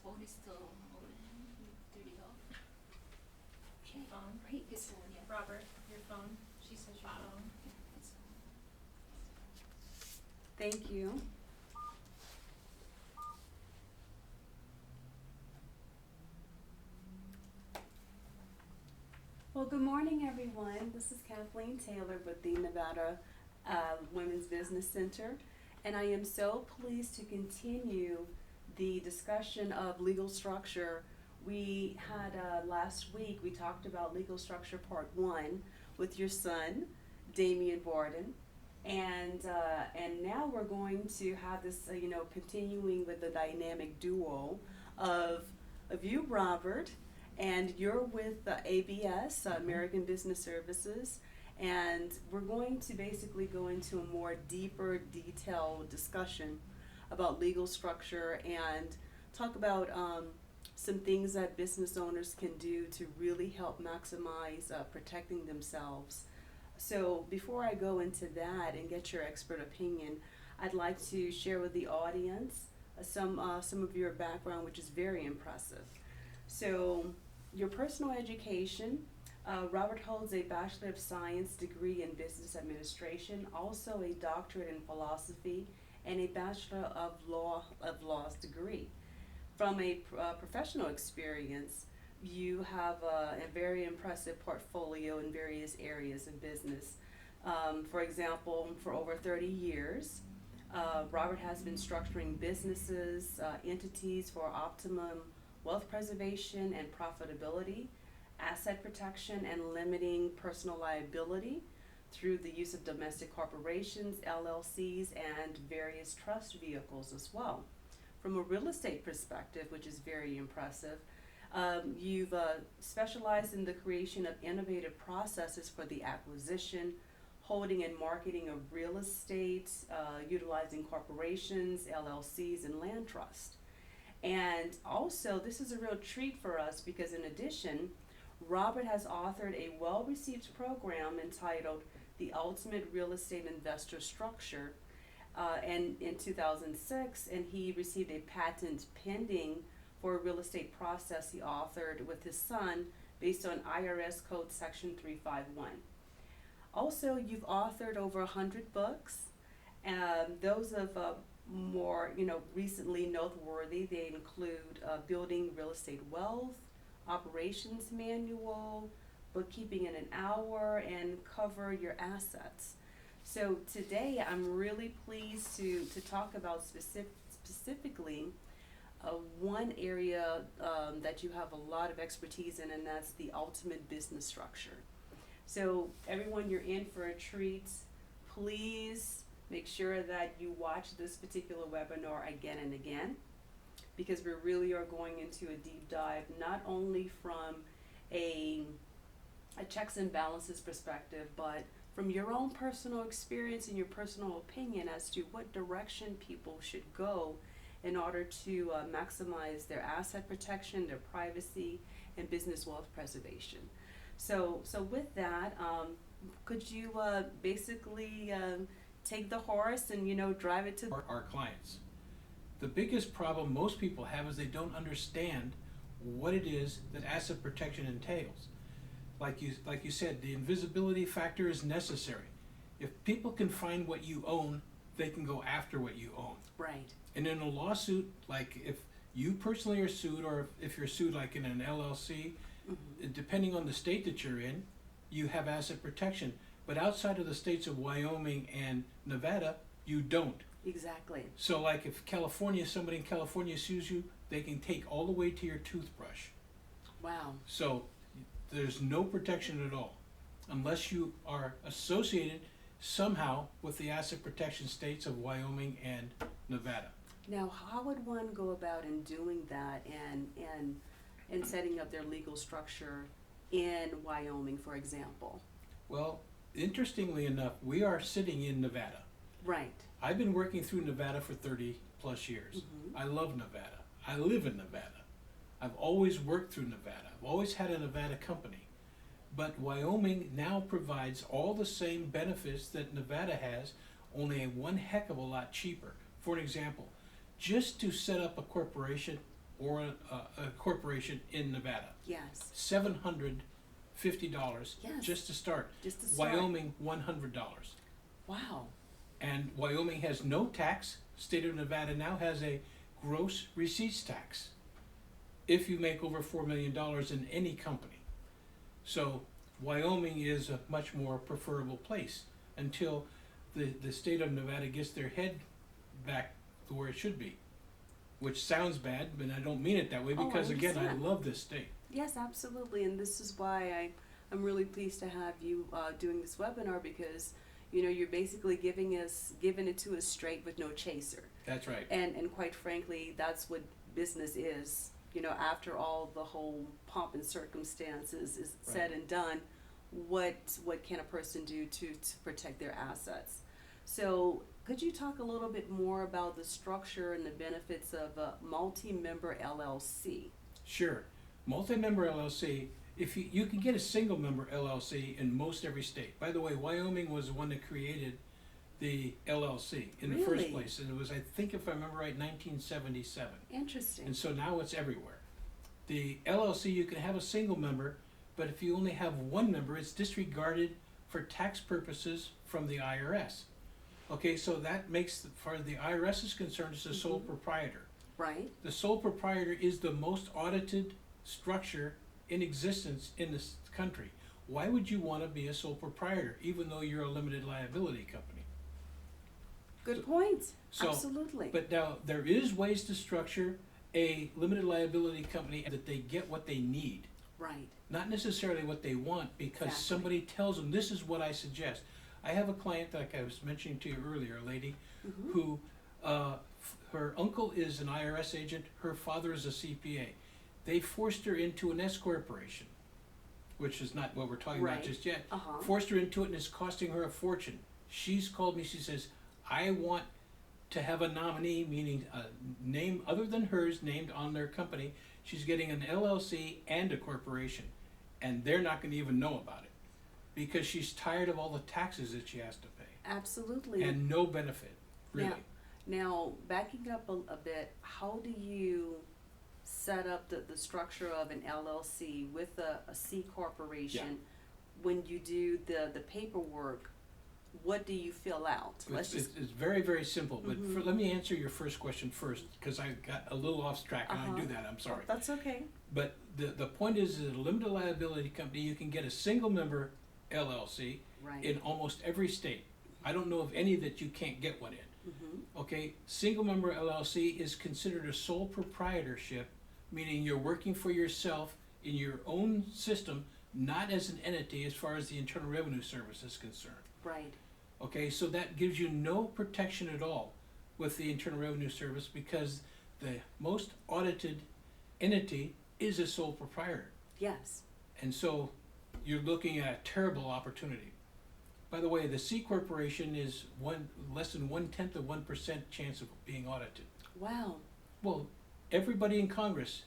phone is still on. You turn it off. Okay. Phone. Great. This one, yeah. Robert, your phone. She says your phone. Yeah, it's on. Thank you. Well, good morning, everyone. This is Kathleen Taylor with the Nevada Women's Business Center, and I am so pleased to continue the discussion of legal structure. We had last week, we talked about legal structure part 1 with your son, Damian Borden, and now we're going to have this, continuing with the dynamic duo of you, Robert, and you're with ABS, American Business Services, and we're going to basically go into a more deeper, detailed discussion about legal structure and talk about some things that business owners can do to really help maximize protecting themselves. So before I go into that and get your expert opinion, I'd like to share with the audience some of your background, which is very impressive. So your personal education, Robert holds a Bachelor of Science degree in Business Administration, also a doctorate in philosophy, and a Bachelor of Laws degree. From a professional experience, you have a very impressive portfolio in various areas of business. For example, for over 30 years, Robert has been structuring businesses, entities for optimum wealth preservation and profitability, asset protection, and limiting personal liability through the use of domestic corporations, LLCs, and various trust vehicles as well. From a real estate perspective, which is very impressive, you've specialized in the creation of innovative processes for the acquisition, holding, and marketing of real estate, utilizing corporations, LLCs, and land trust. And also, this is a real treat for us because in addition, Robert has authored a well-received program entitled The Ultimate Real Estate Investor Structure and in 2006, and he received a patent pending for a real estate process he authored with his son based on IRS Code Section 351. Also, you've authored over 100 books. Those of more, recently noteworthy, they include Building Real Estate Wealth, Operations Manual, Bookkeeping in an Hour, and Cover Your Assets. So today I'm really pleased to talk about specifically one area that you have a lot of expertise in, and that's the ultimate business structure. So everyone, you're in for a treat. Please make sure that you watch this particular webinar again and again, because we really are going into a deep dive, not only from a checks and balances perspective, but from your own personal experience and your personal opinion as to what direction people should go in order to maximize their asset protection, their privacy, and business wealth preservation. So with that, could you basically take the horse and drive it to our clients? The biggest problem most people have is they don't understand what it is that asset protection entails. Like you said, the invisibility factor is necessary. If people can find what you own, they can go after what you own. Right. And in a lawsuit, like if you personally are sued, or if you're sued like in an LLC, depending on the state that you're in, you have asset protection. But outside of the states of Wyoming and Nevada, you don't. Exactly. So like if somebody in California sues you, they can take all the way to your toothbrush. Wow. So there's no protection at all unless you are associated somehow with the asset protection states of Wyoming and Nevada. Now, how would one go about in doing that and setting up their legal structure in Wyoming, for example? Well, interestingly enough, we are sitting in Nevada. Right. I've been working through Nevada for 30 plus years. I love Nevada. I live in Nevada. I've always worked through Nevada. I've always had a Nevada company. But Wyoming now provides all the same benefits that Nevada has, only one heck of a lot cheaper. For an example, just to set up a corporation or a corporation in Nevada. Yes, $750 Yes. just to start. just to start. Wyoming, $100. Wow, And Wyoming has no tax. State of Nevada now has a gross receipts tax if you make over $4 million in any company. So Wyoming is a much more preferable place until the state of Nevada gets their head back to where it should be. Which sounds bad, but I don't mean it that way Oh, I because again, I understand. love this state. yes, absolutely, and this is why I'm really pleased to have you doing this webinar, because you know you're basically giving it to us straight with no chaser. That's right. And quite frankly, that's what business is. You know, after all the whole pomp and circumstances is said and done, what can a person do to protect their assets? So could you talk a little bit more about the structure and the benefits of a multi-member LLC? Sure. Multi-member LLC, if you can get a single member LLC in most every state. By the way, Wyoming was the one that created the LLC in the first Really? place. And it was, I think if I remember right, 1977. Interesting. And so now it's everywhere. The LLC, you can have a single member, but if you only have one member, it's disregarded for tax purposes from the IRS. Okay, so that makes, as far as the IRS is concerned, it's a sole proprietor. Right? The sole proprietor is the most audited structure in existence in this country. Why would you want to be a sole proprietor, even though you're a limited liability company? Good point. So, Absolutely. But now, there is ways to structure a limited liability company that they get what they need. Right. Not necessarily what they want, because Exactly. somebody tells them, this is what I suggest. I have a client, like I was mentioning to you earlier, a lady Mhm. who, her uncle is an IRS agent, her father is a CPA. They forced her into an S corporation, which is not what we're talking Right. about just yet. Uh-huh. Forced her into it, and it's costing her a fortune. She's called me, she says, I want to have a nominee, meaning a name other than hers named on their company. She's getting an LLC and a corporation, and they're not gonna even know about it, because she's tired of all the taxes that she has to pay, Absolutely. and no benefit, really. Now, backing up a bit, how do you set up the structure of an LLC with a C corporation? When you do the paperwork, what do you fill out? It's very, very simple, but Mhm. let me answer your first question first, because I got a little off track, and I do that, I'm sorry. That's okay. But the point is that a limited liability company, you can get a single member LLC Right. in almost every state. I don't know of any that you can't get one in. Mhm. Okay, single member LLC is considered a sole proprietorship, meaning you're working for yourself in your own system, not as an entity as far as the Internal Revenue Service is concerned. Right. Okay, so that gives you no protection at all with the Internal Revenue Service, because the most audited entity is a sole proprietor. Yes. And so you're looking at a terrible opportunity. By the way, the C corporation is less than 1/10 of 1% chance of being audited. Wow. Well, everybody in Congress,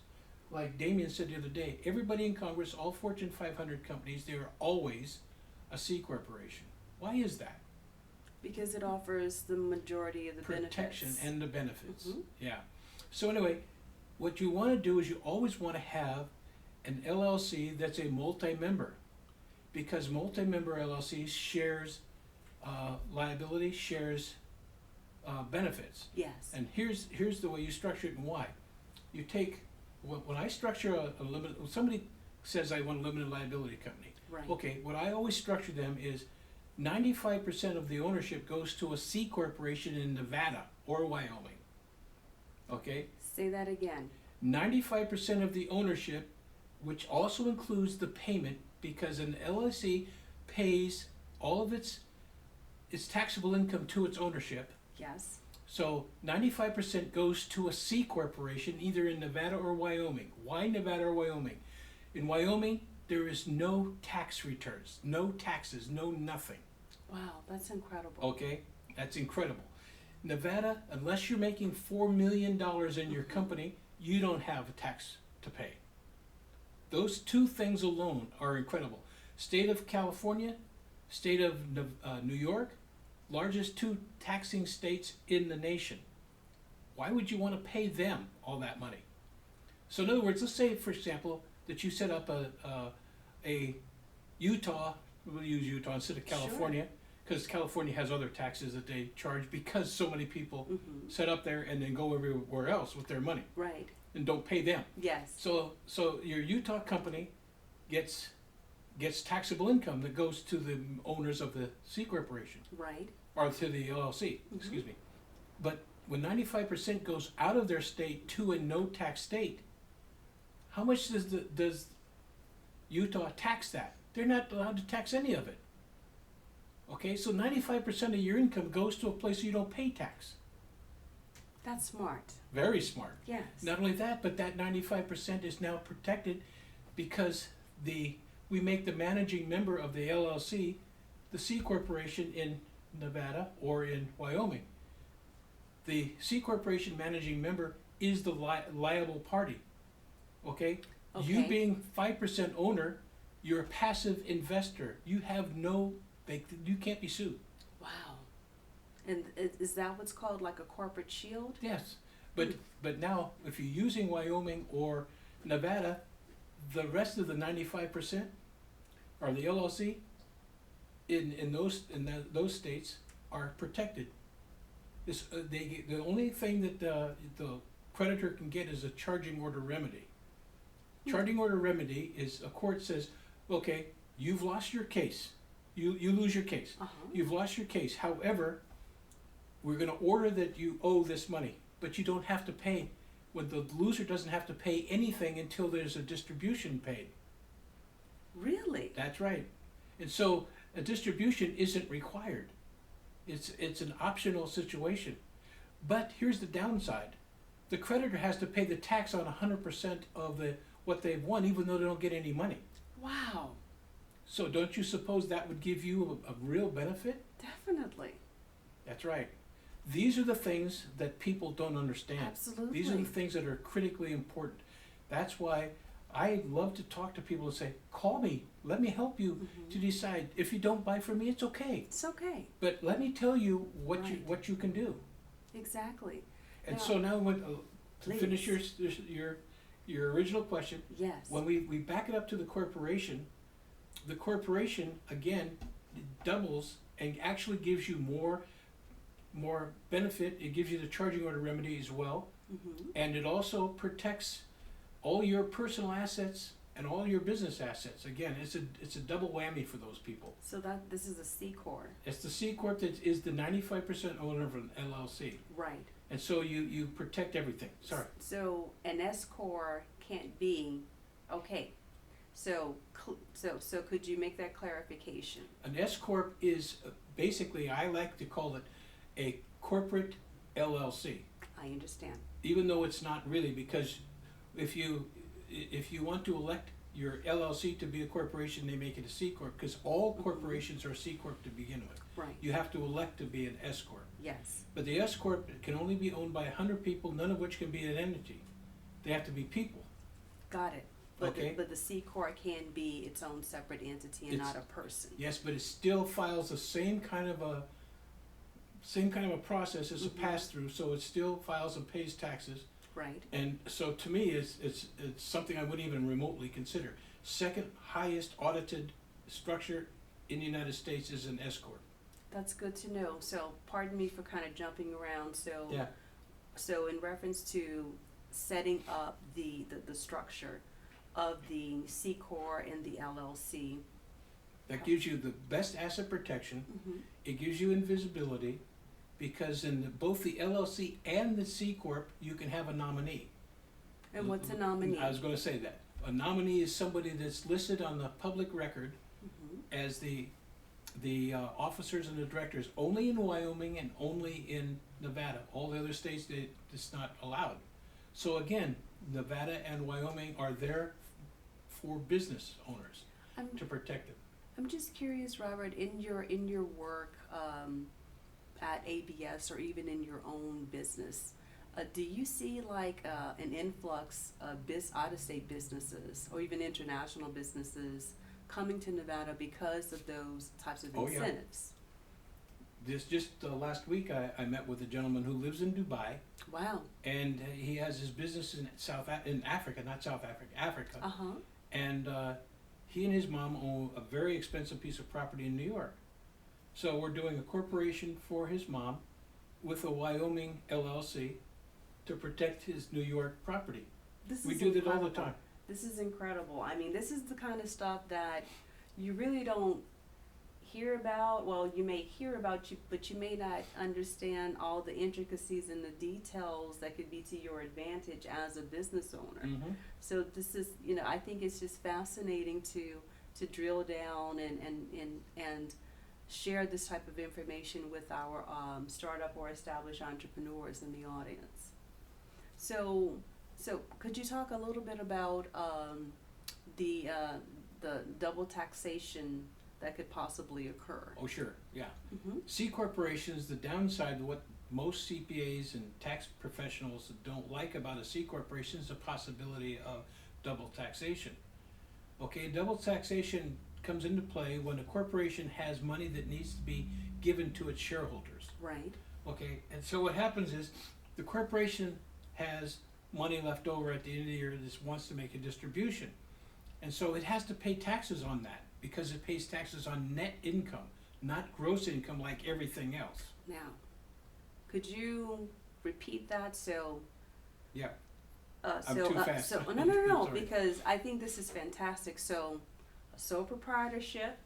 like Damien said the other day, everybody in Congress, all Fortune 500 companies, they are always a C corporation. Why is that? Because it offers the majority of the Protection benefits. and the benefits. Mhm. Yeah. So anyway, what you want to do is you always want to have an LLC that's a multi-member, because multi-member LLC shares liability, shares benefits. Yes. And here's the way you structure it and why. You take, when I structure a limited, somebody says I want a limited liability company. Right. Okay, what I always structure them is 95% of the ownership goes to a C corporation in Nevada or Wyoming. Okay? Say that again. 95% of the ownership, which also includes the payment, because an LLC pays all of its taxable income to its ownership. Yes. So 95% goes to a C corporation, either in Nevada or Wyoming. Why Nevada or Wyoming? In Wyoming, there is no tax returns, no taxes, no nothing. Wow, that's incredible. Okay? That's incredible. Nevada, unless you're making $4 million in your company, you don't have a tax to pay. Those two things alone are incredible. State of California, state of New York, largest two taxing states in the nation. Why would you want to pay them all that money? So in other words, let's say, for example, that you set up a Utah, we'll use Utah instead of Sure. California, because California has other taxes that they charge because so many people Mm-hmm. set up there and then go everywhere else with their money Right, and don't pay them. yes, So your Utah company gets taxable income that goes to the owners of the C corporation right, or to the LLC, excuse me. But when 95% goes out of their state to a no tax state, how much does Utah tax that? They're not allowed to tax any of it. Okay, so 95% of your income goes to a place you don't pay tax. that's smart, Very smart. yes. Not only that, but that 95% is now protected because we make the managing member of the LLC the C corporation in Nevada or in Wyoming. The C corporation managing member is the liable party. Okay? You Okay. being 5% owner, you're a passive investor. You have you can't be sued. Wow. And is that what's called like a corporate shield? Yes, but now, if you're using Wyoming or Nevada, the rest of the 95% or the LLC in those states are protected. The only thing that the creditor can get is a charging order remedy. Charging order remedy is a court says, okay, you've lost your case, you lose your case, you've lost your case. However, we're going to order that you owe this money, but you don't have to pay. When the loser doesn't have to pay anything until there's a distribution paid. Really? That's right. And so a distribution isn't required. It's an optional situation. But here's the downside. The creditor has to pay the tax on 100% of what they've won, even though they don't get any money. Wow, So don't you suppose that would give you a real benefit? definitely, That's right. These are the things that people don't understand. absolutely. These are the things that are critically important. That's why I love to talk to people and say, call me, let me help you to decide. If you don't buy from me, it's okay. It's okay, But let me tell you what Right. what you can do. exactly. And Now- so now to finish Please. your original question, Yes. when we back it up to the corporation again doubles and actually gives you more benefit. It gives you the charging order remedy as well, and it also protects all your personal assets and all your business assets. Again, it's a double whammy for those people. So this is a C corp, It's the C corp that is the 95% owner of an LLC, right? and so you protect everything. Sorry. So an S corp can't be, okay. So could you make that clarification? An S corp is basically, I like to call it a corporate LLC, I understand. even though it's not really, because if you want to elect your LLC to be a corporation, they make it a C corp, because all corporations are C corp to begin with. Right. You have to elect to be an S corp. Yes. But the S corp can only be owned by 100 people, none of which can be an entity. They have to be people. Got it. But Okay. the C corp can be its own separate entity and It's- not a person. Yes, but it still files the same kind of a process as a pass-through, so it still files and pays taxes. Right. And so to me, it's something I wouldn't even remotely consider. Second highest audited structure in the United States is an S corp. That's good to know. So pardon me for kind of jumping around. So Yeah. so in reference to setting up the structure of the C corp and the LLC. That gives you the best asset protection. It gives you invisibility, because in both the LLC and the C corp, you can have a nominee. And what's a nominee? I was going to say that. A nominee is somebody that's listed on the public record as the officers and the directors only in Wyoming and only in Nevada. All the other states, it's not allowed. So again, Nevada and Wyoming are there for business owners to protect them. I'm just curious, Robert, in your work at ABS or even in your own business, do you see like an influx of out-of-state businesses or even international businesses coming to Nevada because of those types of Oh, yeah. incentives? Last week, I met with a gentleman who lives in Dubai, Wow. and he has his business in Africa, not South Africa, Africa. Uh-huh. And he and his mom own a very expensive piece of property in New York. So we're doing a corporation for his mom with a Wyoming LLC to protect his New York property. This We is do that all the incredible. time. This is incredible. I mean, this is the kind of stuff that you really don't hear about. Well, you may hear about you, but you may not understand all the intricacies and the details that could be to your advantage as a business owner. Mm-hmm. So this is, I think it's just fascinating to drill down and share this type of information with our startup or established entrepreneurs in the audience. So could you talk a little bit about the double taxation that could possibly occur? Oh, sure, yeah. Mm-hmm. C corporations, the downside, what most CPAs and tax professionals don't like about a C corporation is the possibility of double taxation. Okay, double taxation comes into play when a corporation has money that needs to be given to its shareholders. Right. Okay, and so what happens is the corporation has money left over at the end of the year that wants to make a distribution. And so it has to pay taxes on that because it pays taxes on net income, not gross income like everything else. Now, could you repeat that? Yeah. I'm too fast. No, Sorry. because I think this is fantastic. So, a sole proprietorship,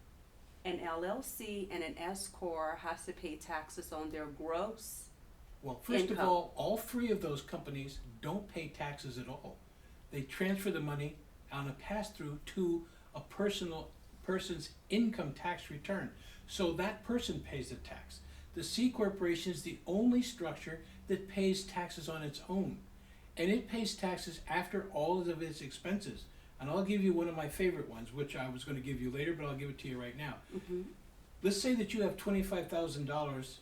an LLC, and an S Corp has to pay taxes on their gross. Well, first income. of all three of those companies don't pay taxes at all. They transfer the money on a pass-through to a person's income tax return. So that person pays the tax. The C corporation is the only structure that pays taxes on its own. And it pays taxes after all of its expenses. And I'll give you one of my favorite ones, which I was going to give you later, but I'll give it to you right now. Mm-hmm. Let's say that you have $25,000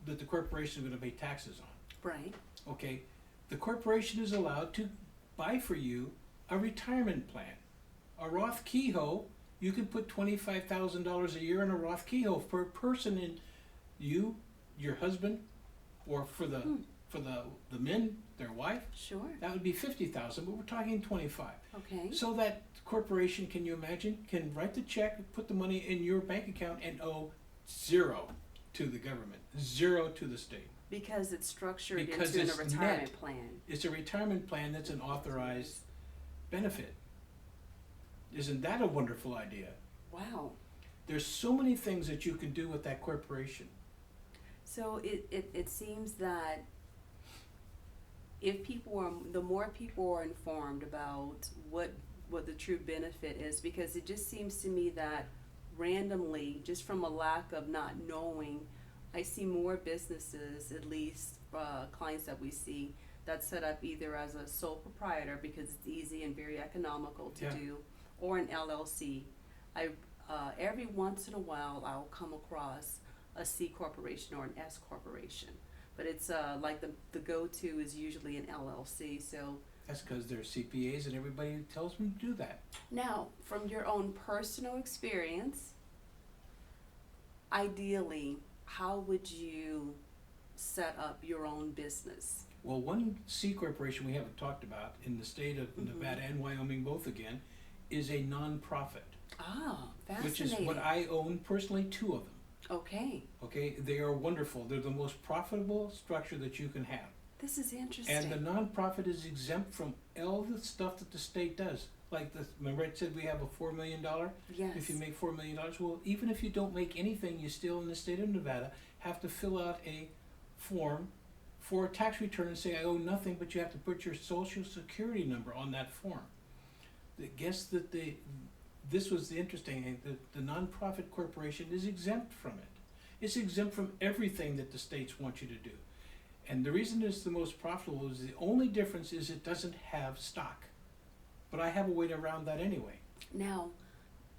that the corporation is going to pay taxes on. Right. Okay, the corporation is allowed to buy for you a retirement plan. A Roth Kehoe, you can put $25,000 a year in a Roth Kehoe per person, in you, your husband, or for the men, their wife. Sure. That would be $50,000, but we're talking 25. Okay. So that corporation, can you imagine, can write the check, put the money in your bank account, and owe zero to the government, zero to the state. Because it's structured Because into it's a retirement net. plan. It's a retirement plan that's an authorized benefit. Isn't that a wonderful idea? Wow. There's so many things that you can do with that corporation. So it seems that if the more people are informed about what the true benefit is, because it just seems to me that randomly, just from a lack of not knowing, I see more businesses, at least clients that we see, that set up either as a sole proprietor because it's easy and very economical to Yeah. do, or an LLC. Every once in a while I'll come across a C corporation or an S corporation, but it's like the go-to is usually an LLC. So That's because they're CPAs and everybody tells them to do that. now, from your own personal experience, ideally, how would you set up your own business? Well, one C corporation we haven't talked about in the state of Nevada and Wyoming both again is a nonprofit, Ah, which fascinating. is what I own personally, 2 of them. Okay, Okay, they are wonderful. They're the most profitable structure that you can have. this is interesting. And the nonprofit is exempt from all the stuff that the state does. Like remember it said we have a $4 million? Yes. If you make $4 million, well, even if you don't make anything, you still in the state of Nevada have to fill out a form for a tax return and say I owe nothing, but you have to put your social security number on that form. This was the interesting thing, the nonprofit corporation is exempt from it. It's exempt from everything that the states want you to do. And the reason it's the most profitable is the only difference is it doesn't have stock. But I have a way around that anyway. Now,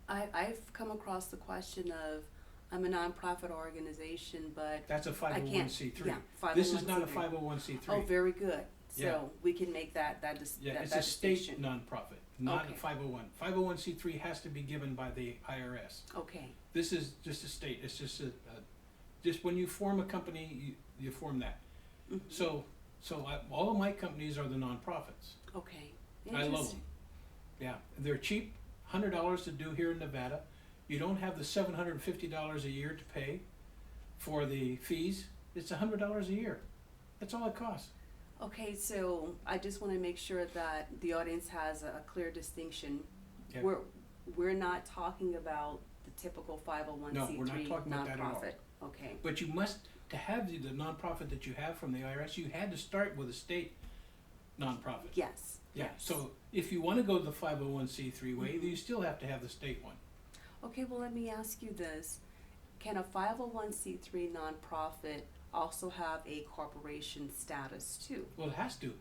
I've come across the question of, I'm a nonprofit organization, but That's a I can't. 501c3. Yeah, 501c3. This is not a 501c3. Oh, very good. So Yeah. we can make that Yeah, that it's a state distinction. nonprofit, not Okay. a 501. 501c3 has to be given by the IRS. Okay. This is just a state, it's just Just when you form a company, you form that. Mhm. So all of my companies are the nonprofits. Okay, I love them. interesting. Yeah, they're cheap, $100 to do here in Nevada. You don't have the $750 a year to pay for the fees. It's $100 a year. That's all it costs. Okay, so I just wanna make sure that the audience has a clear distinction. Yeah. We're not talking about the typical 501c3 No, we're not talking about that at all. nonprofit, okay? But you must, to have the nonprofit that you have from the IRS, you had to start with a state nonprofit. Yes, Yeah, yes. so if you wanna go the 501c3 way, Mhm. you still have to have the state one. Okay, well, let me ask you this. Can a 501c3 nonprofit also have a corporation status too? Well, it has to.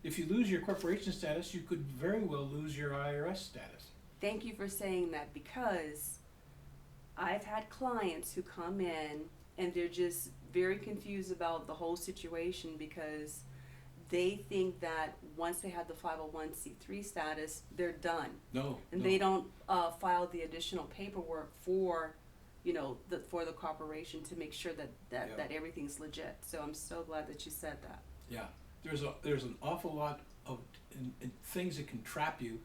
If you lose your corporation status, you could very well lose your IRS status. Thank you for saying that, because I've had clients who come in and they're just very confused about the whole situation, because they think that once they have the 501c3 status, they're done. No, And no. they don't file the additional paperwork for, for the corporation to make sure that Yeah. everything's legit. So I'm so glad that you said that. Yeah, there's an awful lot of in things that can trap you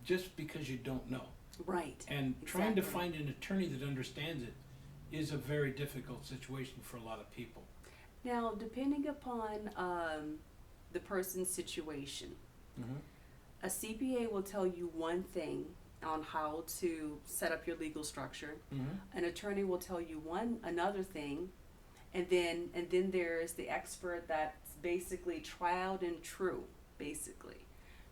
just because you don't know. Right. And trying to Exactly. find an attorney that understands it is a very difficult situation for a lot of people. Now, depending upon the person's situation, Mm-hmm. a CPA will tell you one thing on how to set up your legal structure. Mm-hmm. An attorney will tell you another thing, and then there's the expert that's basically tried and true, basically.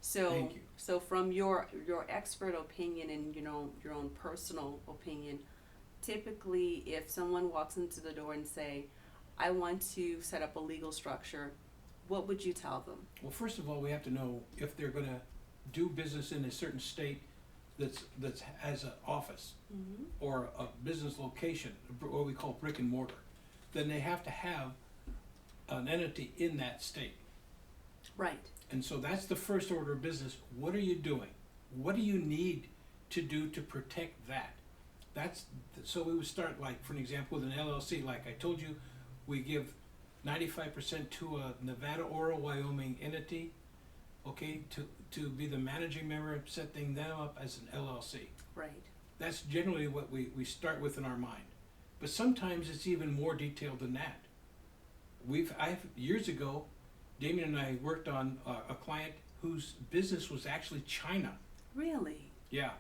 So Thank you. so from your expert opinion and your own personal opinion, typically if someone walks into the door and say, I want to set up a legal structure, what would you tell them? Well, first of all, we have to know if they're going to do business in a certain state that's has an office Mm-hmm. or a business location, what we call brick and mortar. Then they have to have an entity in that state. Right. And so that's the first order of business. What are you doing? What do you need to do to protect that? So we would start, like, for an example, with an LLC. Like I told you, we give 95% to a Nevada or a Wyoming entity, okay, to be the managing member, setting them up as an LLC. Right. That's generally what we start with in our mind. But sometimes it's even more detailed than that. Years ago, Damien and I worked on a client whose business was actually China. Really? Yeah,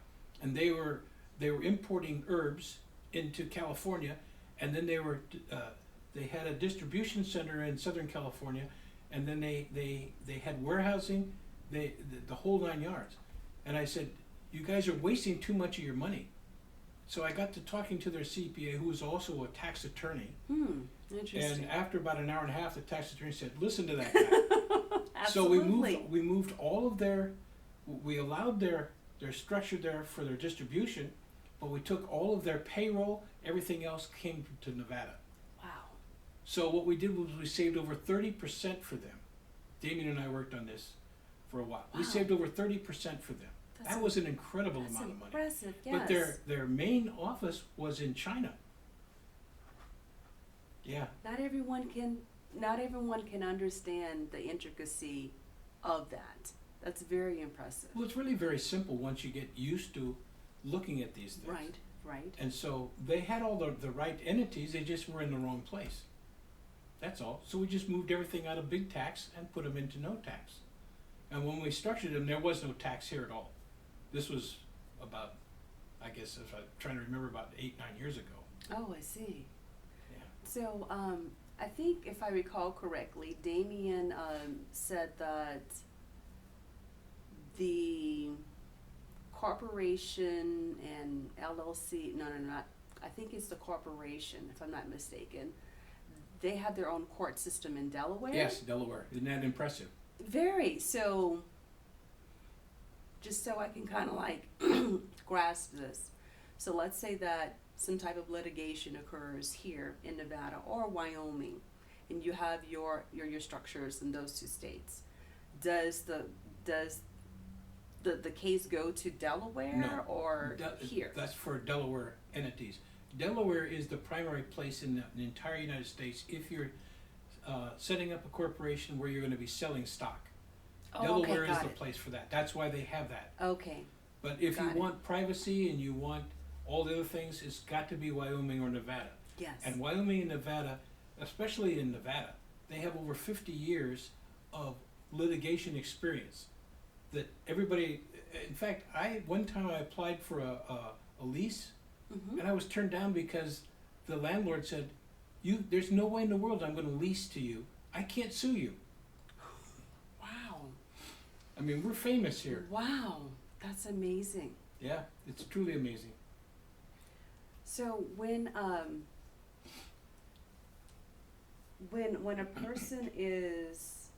and they were importing herbs into California, and then they had a distribution center in Southern California, and then they had warehousing, the whole 9 yards. And I said, you guys are wasting too much of your money. So I got to talking to their CPA, who was also a tax attorney. Interesting. And after about an hour and a half, the tax attorney said, listen to that guy. So Absolutely. we moved all of we allowed their structure there for their distribution, but we took all of their payroll, everything else came to Nevada. Wow. So what we did was we saved over 30% for them. Damien and I worked on this for a while. We Wow. saved over 30% for them. That's That was an incredible That's amount of money. impressive. Yes. But their main office was in China. Yeah. Not everyone can understand the intricacy of that. That's very impressive. Well, it's really very simple once you get used to looking at these things. Right. Right. And so they had all the right entities, they just were in the wrong place. That's all. So we just moved everything out of big tax and put them into no tax. And when we structured them, there was no tax here at all. This was about, I guess, if I'm trying to remember, about 8-9 years ago. Oh, I see. Yeah. So, I think if I recall correctly, Damien said that the corporation and LLC, no, I think it's the corporation, if I'm not mistaken. They have their own court system in Delaware. Yes, Delaware. Isn't that impressive? Very. So, just so I can kind of like grasp this. So let's say that some type of litigation occurs here in Nevada or Wyoming, and you have your structures in those two states. Does the case go to Delaware No. or here? That's for Delaware entities. Delaware is the primary place in the entire United States if you're setting up a corporation where you're gonna be selling stock. Oh, okay, Delaware is got the it. place for that. That's why they have that. Okay, But if you Got it. want privacy and you want all the other things, it's got to be Wyoming or Nevada. yes. And Wyoming and Nevada, especially in Nevada, they have over 50 years of litigation experience that everybody, in fact, one time I applied for a lease Mhm. and I was turned down because the landlord said, there's no way in the world I'm gonna lease to you. I can't sue you. Wow, I mean, we're famous here. wow, that's amazing. Yeah, it's truly amazing. So when a person is,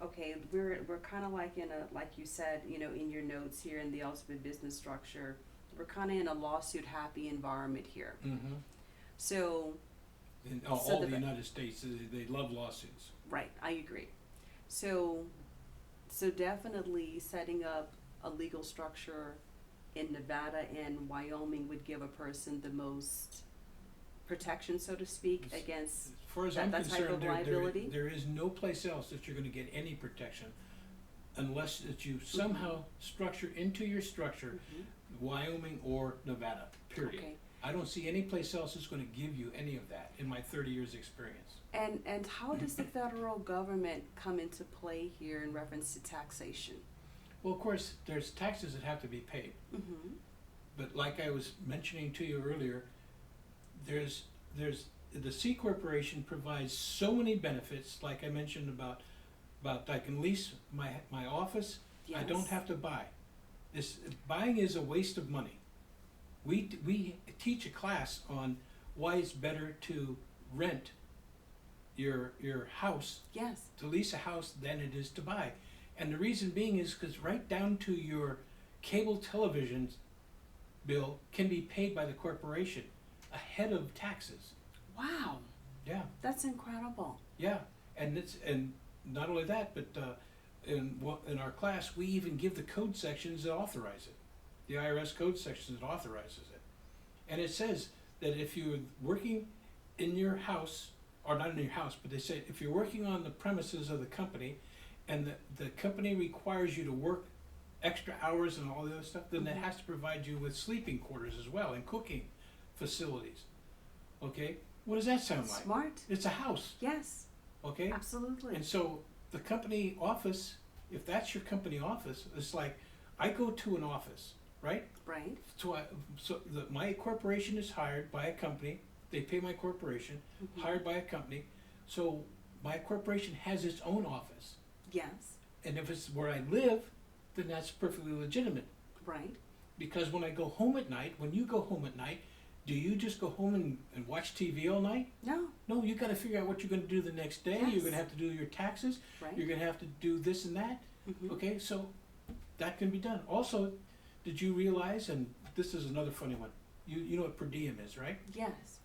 okay, we're kind of like like you said, you know, in your notes here in the ultimate business structure, we're kind of in a lawsuit happy environment here. Mm-hmm. So, In So all the- the United States, they love lawsuits. right, I agree. So definitely setting up a legal structure in Nevada and Wyoming would give a person the most protection, so to speak, Yes. against, As far as That- I'm that type concerned, of there liability? there is no place else that you're gonna get any protection unless that you somehow structure into your structure Wyoming or Nevada, period. okay. I don't see any place else that's gonna give you any of that in my 30 years' experience. And how does the federal government come into play here in reference to taxation? Well, of course, there's taxes that have to be paid, Mm-hmm. but like I was mentioning to you earlier, there's the C corporation provides so many benefits, like I mentioned about I can lease my office. I don't have to buy. Buying is a waste of money. We teach a class on why it's better to rent your house, Yes, to lease a house, than it is to buy. And the reason being is because right down to your cable television bill can be paid by the corporation ahead of taxes. wow, Yeah, that's incredible. yeah, and not only that, but in our class we even give the code sections that authorize it, the IRS code section that authorizes it, and it says that if you're working in your house, or not in your house, but they say if you're working on the premises of the company, and the company requires you to work extra hours and all the other stuff, then it has to provide you with sleeping quarters as well and cooking facilities. Okay, what does that sound like? Smart, It's a house. yes, Okay, absolutely. and so the company office, if that's your company office, it's like I go to an office, right? Right, My corporation is hired by a company. They pay my corporation, Mhm. hired by a company. So my corporation has its own office, yes, and if it's where I live, then that's perfectly legitimate. right, Because when I go home at night, when you go home at night, do you just go home and watch TV all night? no, No, you got to figure out what you're going to do the next day. Yes. You're going to have to do your taxes. right. You're going to have to do this and that. Mhm. Okay, so that can be done. Also, did you realize, and this is another funny one, you know what per diem is, right? Yes,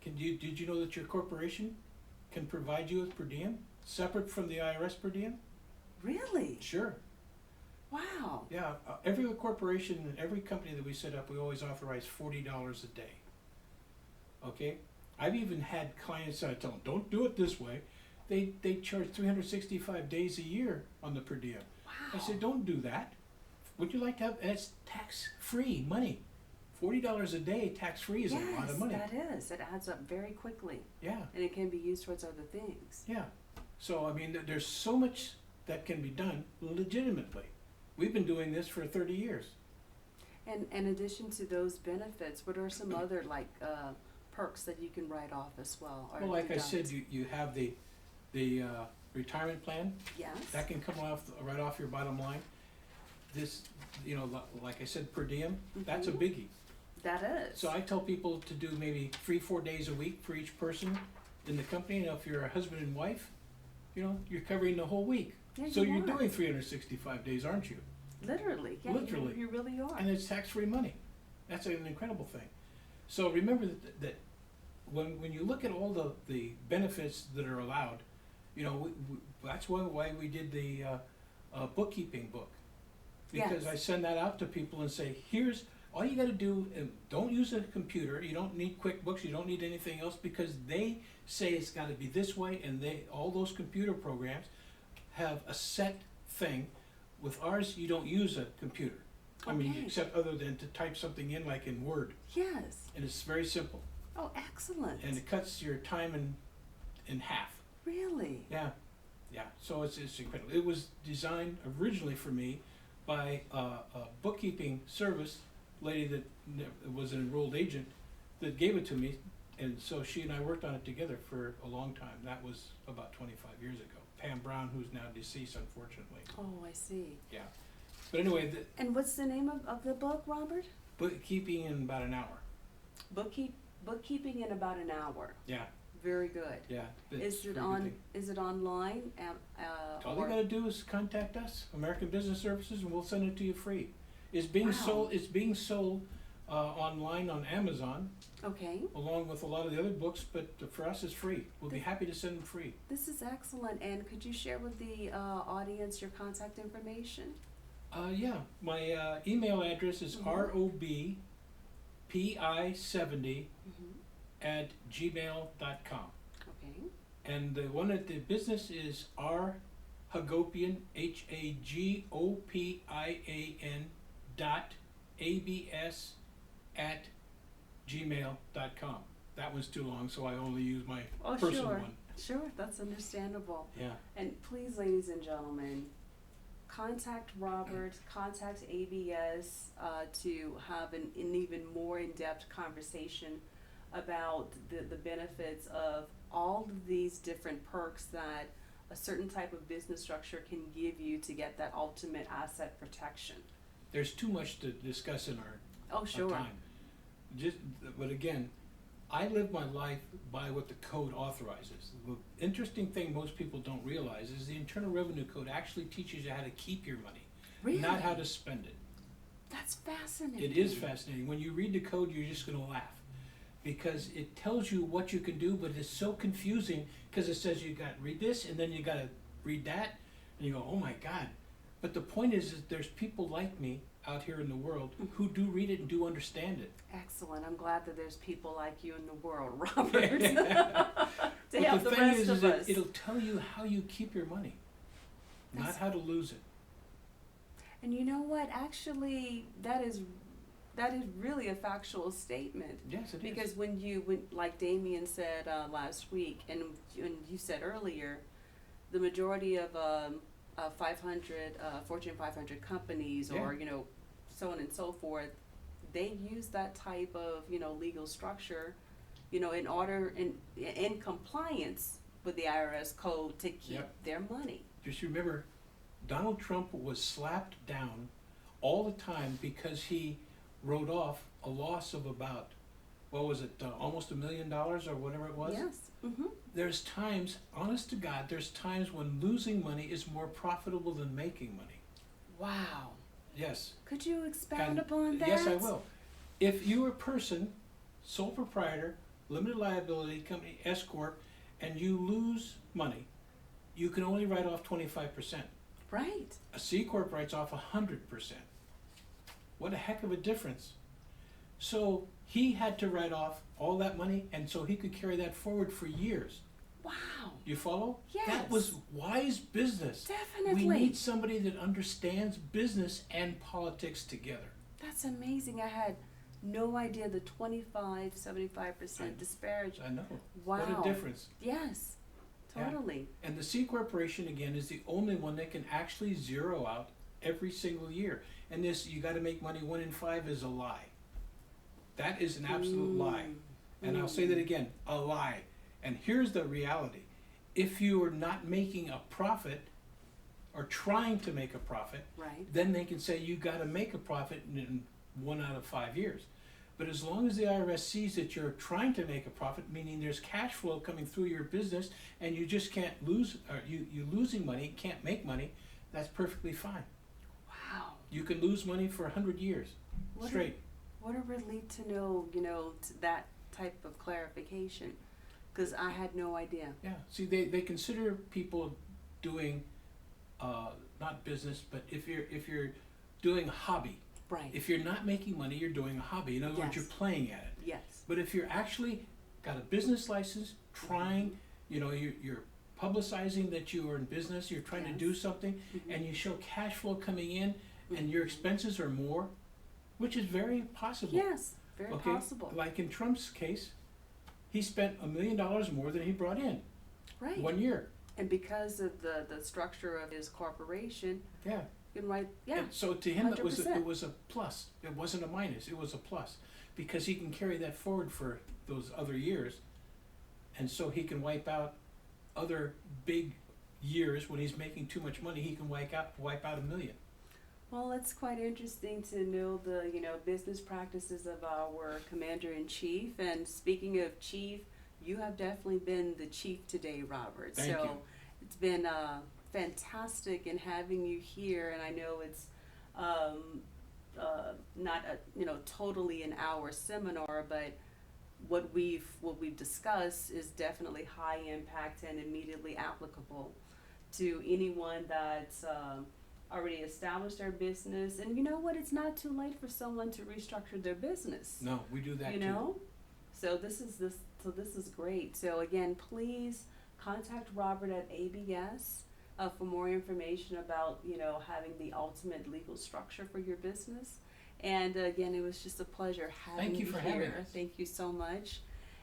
Did you know that your corporation can provide you with per diem, separate from the IRS per diem? really? Sure. Wow, Yeah, every corporation and every company that we set up, we always authorize $40 a day. Okay? I've even had clients that I tell them, don't do it this way. They charge 365 days a year on the per diem. I wow, said, don't do that. Would you like to have, and it's tax-free money. $40 a day, tax-free is a lot of money. Yes, that is, it adds up very quickly, Yeah, and it can be used towards other things. yeah. So, I mean, there's so much that can be done legitimately. We've been doing this for 30 years. And in addition to those benefits, what are some other like perks that you can write off as well? Or Well, like I said, deduct? you have the retirement plan. Yes, That can come right off your bottom line. This, like I said, per diem, that's a Mhm. biggie. that is. So I tell people to do maybe 3-4 days a week for each person in the company. And if you're a husband and wife, you're covering the whole week. Yeah, So you you're are. doing 365 days, aren't you? Literally, yeah, Literally. you really are. And it's tax-free money. That's an incredible thing. So remember that when you look at all the benefits that are allowed, that's why we did the bookkeeping book. Because Yes. I send that out to people and say, here's All you gotta do, don't use a computer, you don't need QuickBooks, you don't need anything else, because they say it's gotta be this way, and all those computer programs have a set thing. With ours, you don't use a computer. I mean, Okay. except other than to type something in like in Word, Yes. and it's very simple, Oh, excellent. and it cuts your time in half. Really? Yeah, yeah, so it's incredible. It was designed originally for me by a bookkeeping service lady that was an enrolled agent that gave it to me, and so she and I worked on it together for a long time. That was about 25 years ago. Pam Brown, who's now deceased, unfortunately. Oh, I see. Yeah, but anyway, And what's the name of the book, Robert? bookkeeping in about an hour. Bookkeeping in about an hour. Yeah, Very good. yeah. Is it online? All you gotta do is contact us, American Business Services, and we'll send it to you free. It's being Wow. sold online on Amazon, Okay. along with a lot of the other books, but for us, it's free. We'll be happy to send them free. This is excellent. And could you share with the audience your contact information? Yeah, my email address is Mhm. robpi70 Mm-hmm. at gmail.com. Okay. And the one at the business is Hagopian, Hagopian .abs at gmail.com. That one's too long, so I only use my Oh, personal sure. one. Sure, that's understandable. Yeah. And please, ladies and gentlemen, contact Robert, contact ABS to have an even more in-depth conversation about the benefits of all of these different perks that a certain type of business structure can give you to get that ultimate asset protection. There's too much to discuss in our Oh, sure. time. But again, I live my life by what the code authorizes. The interesting thing most people don't realize is the Internal Revenue Code actually teaches you how to keep your money, Really? not how to spend it. That's fascinating. It is fascinating. When you read the code, you're just gonna laugh, because it tells you what you can do, but it's so confusing, because it says you got read this, and then you gotta read that, and you go, oh my God. But the point is that there's people like me out here in the world who do read it and do understand it. Excellent. I'm glad that there's people like you in the world, Robert. To But help the the thing rest is of that us. it'll tell you how you keep your money, not That's- how to lose it. And you know what? Actually, that is really a factual statement. Yes, it is. Because when like Damien said last week, and you said earlier, the majority of 500 Fortune 500 companies, or Yeah. so on and so forth, they use that type of legal structure, in order in compliance with the IRS code to keep Yep. their money. Just remember, Donald Trump was slapped down all the time because he wrote off a loss of about, what was it, almost $1 million or whatever it was? Yes. Mm-hmm. There's times, honest to God, there's times when losing money is more profitable than making money. Wow. Yes. Could you expound And upon that? yes, I will. If you're a person, sole proprietor, limited liability company, S Corp, and you lose money, you can only write off 25%. Right. A C Corp writes off 100%. What a heck of a difference. So he had to write off all that money, and so he could carry that forward for years. Wow. You follow? Yes. That was wise business. Definitely. We need somebody that understands business and politics together. That's amazing. I had no idea the 25-75% disparage. I know. Wow. What a difference. Yes. Yeah. Totally. And the C Corporation, again, is the only one that can actually zero out every single year. And this, you gotta make money 1 in 5, is a lie. That is an absolute lie. And I'll say that again, a lie. And here's the reality. If you are not making a profit, or trying to make a profit, Right. then they can say you gotta make a profit in 1 out of 5 years. But as long as the IRS sees that you're trying to make a profit, meaning there's cash flow coming through your business, and you just can't lose, or you're losing money, can't make money, that's perfectly fine. Wow. You can lose money for 100 years, What straight. What a relief to know, that type of clarification, because I had no idea. Yeah, see, they consider people doing, not business, but if you're doing hobby, Right. If you're not making money, you're doing a hobby. In other words, Yes. you're playing at it. Yes. But if you're actually got a business license, trying, you're publicizing that you are in business, you're trying to Yes. do something, and you show cash flow coming in, and your expenses are more, which is very possible. Yes, very Okay, possible. like in Trump's case, he spent $1 million more than he brought in Right. 1 year. And because of the structure of his corporation, Yeah. you can write, yeah, And so to him, it was 100%. a plus. It wasn't a minus. It was a plus, because he can carry that forward for those other years, and so he can wipe out other big years when he's making too much money. He can wipe out $1 million. Well, it's quite interesting to know the, business practices of our commander-in-chief. And speaking of chief, you have definitely been the chief today, Robert. Thank so you. it's been fantastic in having you here, and I know it's not totally an hour seminar, but what we've discussed is definitely high impact and immediately applicable to anyone that's already established their business. And you know what? It's not too late for someone to restructure their business. No, we do that too. So this is great. So again, please contact Robert at ABS for more information about having the ultimate legal structure for your business. And again, it was just a pleasure having Thank you for having here. us. Thank you so much.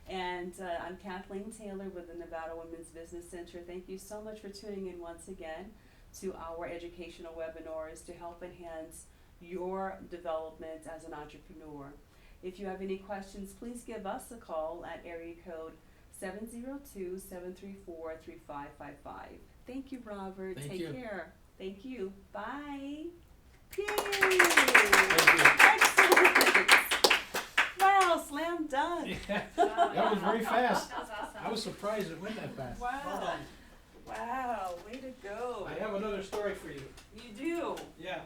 And I'm Kathleen Taylor with the Nevada Women's Business Center. Thank you so much for tuning in once again to our educational webinars to help enhance your development as an entrepreneur. If you have any questions, please give us a call at area code 702-734-3555. Thank you, Robert. Thank Take you. care. Thank you. Bye. Yay! Thank you. Excellent. Wow, slam dunk. Yeah, that was very fast. That was awesome. I was surprised it went that fast. Wow. Wow, way to go. I have another story for you. You do. Yeah.